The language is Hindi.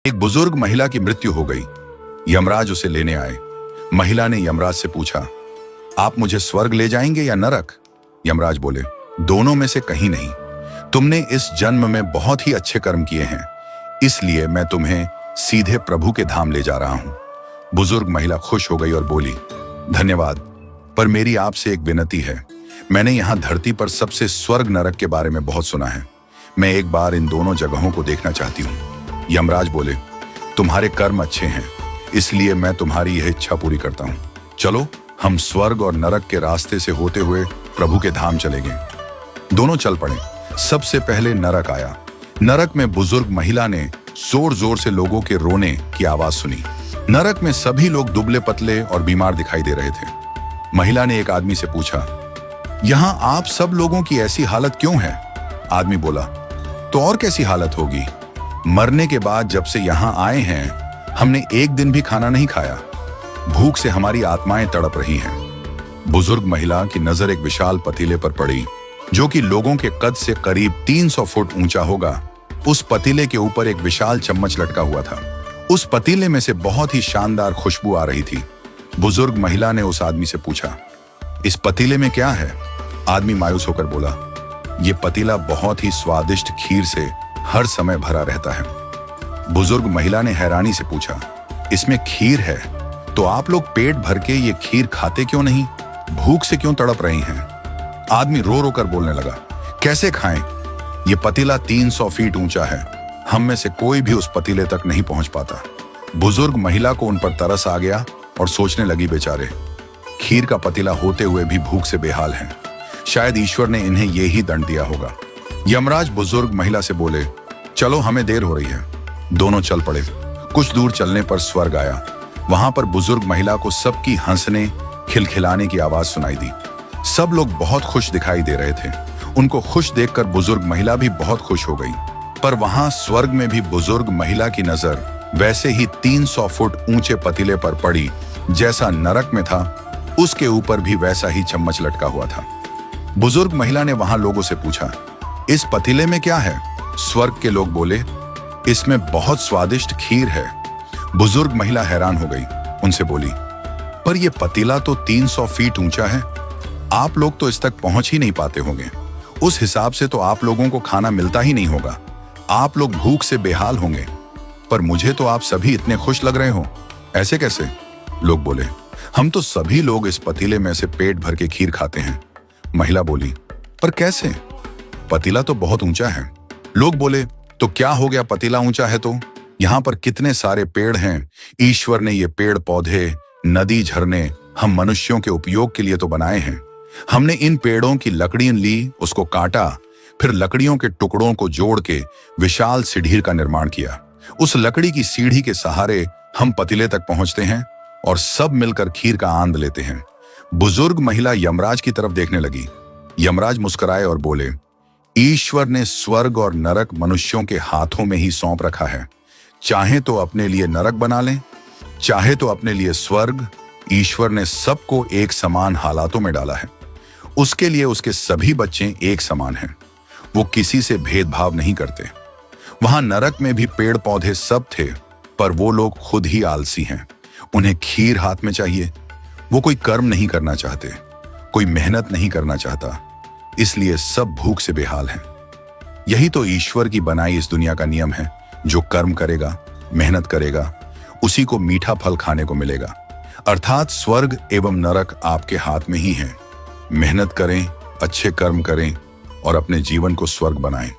एक बुजुर्ग महिला की मृत्यु हो गई। यमराज उसे लेने आए। महिला ने यमराज से पूछा, आप मुझे स्वर्ग ले जाएंगे या नरक? यमराज बोले, दोनों में से कहीं नहीं। तुमने इस जन्म में बहुत ही अच्छे कर्म किए हैं, इसलिए मैं तुम्हें सीधे प्रभु के धाम ले जा रहा हूं। बुजुर्ग महिला खुश हो गई और बोली, धन्यवाद, पर मेरी आपसे एक विनती है। मैंने यहाँ धरती पर सबसे स्वर्ग नरक के बारे में बहुत सुना है। मैं एक बार इन दोनों जगहों को देखना चाहती हूँ। यमराज बोले, तुम्हारे कर्म अच्छे हैं, इसलिए मैं तुम्हारी यह इच्छा पूरी करता हूँ। चलो हम स्वर्ग और नरक के रास्ते से होते हुए प्रभु के धाम चले गए। दोनों चल पड़े। सबसे पहले नरक आया। नरक में बुजुर्ग महिला ने जोर जोर से लोगों के रोने की आवाज सुनी। नरक में सभी लोग दुबले पतले और बीमार दिखाई दे रहे थे। महिला ने एक आदमी से पूछा, यहाँ आप सब लोगों की ऐसी हालत क्यों है? आदमी बोला, तो और कैसी हालत होगी? मरने के बाद जब से यहाँ आए हैं, हमने एक दिन भी खाना नहीं खाया। भूख से हमारी आत्माएं तड़प रही हैं। बुजुर्ग महिला की नजर एक विशाल पतीले पर पड़ी, जो कि लोगों के कद से करीब 300 फुट ऊंचा होगा। उस पतीले के ऊपर एक विशाल चम्मच लटका हुआ था। उस पतीले में से बहुत ही शानदार खुशबू आ रही थी। बुजुर्ग महिला ने उस आदमी से पूछा, इस पतीले में क्या है? आदमी मायूस होकर बोला, ये पतीला बहुत ही स्वादिष्ट खीर से हर समय भरा रहता है। बुजुर्ग महिला ने हैरानी से पूछा, इसमें खीर है, तो आप लोग पेट भर के ये खीर खाते क्यों नहीं? भूख से क्यों तड़प रही हैं? आदमी रो रो कर बोलने लगा, कैसे खाएं? ये पतीला 300 फीट ऊंचा है। हम में से कोई भी उस पतीले तक नहीं पहुंच पाता। बुजुर्ग महिला को उन पर तरस आ गया और सोचने लगी, बेचारे खीर का पतीला होते हुए भी भूख से बेहाल हैं। शायद ईश्वर ने इन्हें यही दंड दिया होगा। यमराज बुजुर्ग महिला से बोले, चलो हमें देर हो रही है। दोनों चल पड़े। कुछ दूर चलने पर स्वर्ग आया। वहां पर बुजुर्ग महिला को सबकी हंसने खिलखिलाने की आवाज सुनाई दी। सब लोग बहुत खुश दिखाई दे रहे थे। उनको खुश देखकर बुजुर्ग महिला भी बहुत खुश हो गई। पर वहां स्वर्ग में भी बुजुर्ग महिला की नजर वैसे ही 300 फुट ऊंचे पतीले पर पड़ी जैसा नरक में था। उसके ऊपर भी वैसा ही चम्मच लटका हुआ था। बुजुर्ग महिला ने वहां लोगों से पूछा, इस पतीले में क्या है? स्वर्ग के लोग बोले, इसमें बहुत स्वादिष्ट खीर है। बुजुर्ग महिला हैरान हो गई। उनसे बोली, पर यह पतीला तो 300 फीट ऊंचा है। आप लोग तो इस तक पहुंच ही नहीं पाते होंगे। उस हिसाब से तो आप लोगों को खाना मिलता ही नहीं होगा। आप लोग भूख से बेहाल होंगे। पर मुझे तो आप सभी इतने खुश लग रहे हो, ऐसे कैसे? लोग बोले, हम तो सभी लोग इस पतीले में से पेट भर के खीर खाते हैं। महिला बोली, पर कैसे? पतीला तो बहुत ऊंचा है। लोग बोले, तो क्या हो गया, पतीला ऊंचा है तो? यहाँ पर कितने सारे पेड़ हैं। ईश्वर ने ये पेड़ पौधे, नदी, झरने हम मनुष्यों के उपयोग के लिए तो बनाए हैं। हमने इन पेड़ों की लकड़ियां ली, उसको काटा, फिर लकड़ियों के टुकड़ों को जोड़ के विशाल सीढ़ी का निर्माण किया। उस लकड़ी की सीढ़ी के सहारे हम पतीले तक पहुंचते हैं और सब मिलकर खीर का आनंद लेते हैं। बुजुर्ग महिला यमराज की तरफ देखने लगी। यमराज मुस्कुराए और बोले, ईश्वर ने स्वर्ग और नरक मनुष्यों के हाथों में ही सौंप रखा है। चाहे तो अपने लिए नरक बना लें, चाहे तो अपने लिए स्वर्ग। ईश्वर ने सबको एक समान हालातों में डाला है। उसके लिए उसके सभी बच्चे एक समान हैं। वो किसी से भेदभाव नहीं करते। वहां नरक में भी पेड़ पौधे सब थे, पर वो लोग खुद ही आलसी हैं। उन्हें खीर हाथ में चाहिए। वो कोई कर्म नहीं करना चाहते, कोई मेहनत नहीं करना चाहता, इसलिए सब भूख से बेहाल हैं। यही तो ईश्वर की बनाई इस दुनिया का नियम है। जो कर्म करेगा, मेहनत करेगा, उसी को मीठा फल खाने को मिलेगा। अर्थात स्वर्ग एवं नरक आपके हाथ में ही है। मेहनत करें, अच्छे कर्म करें और अपने जीवन को स्वर्ग बनाएं।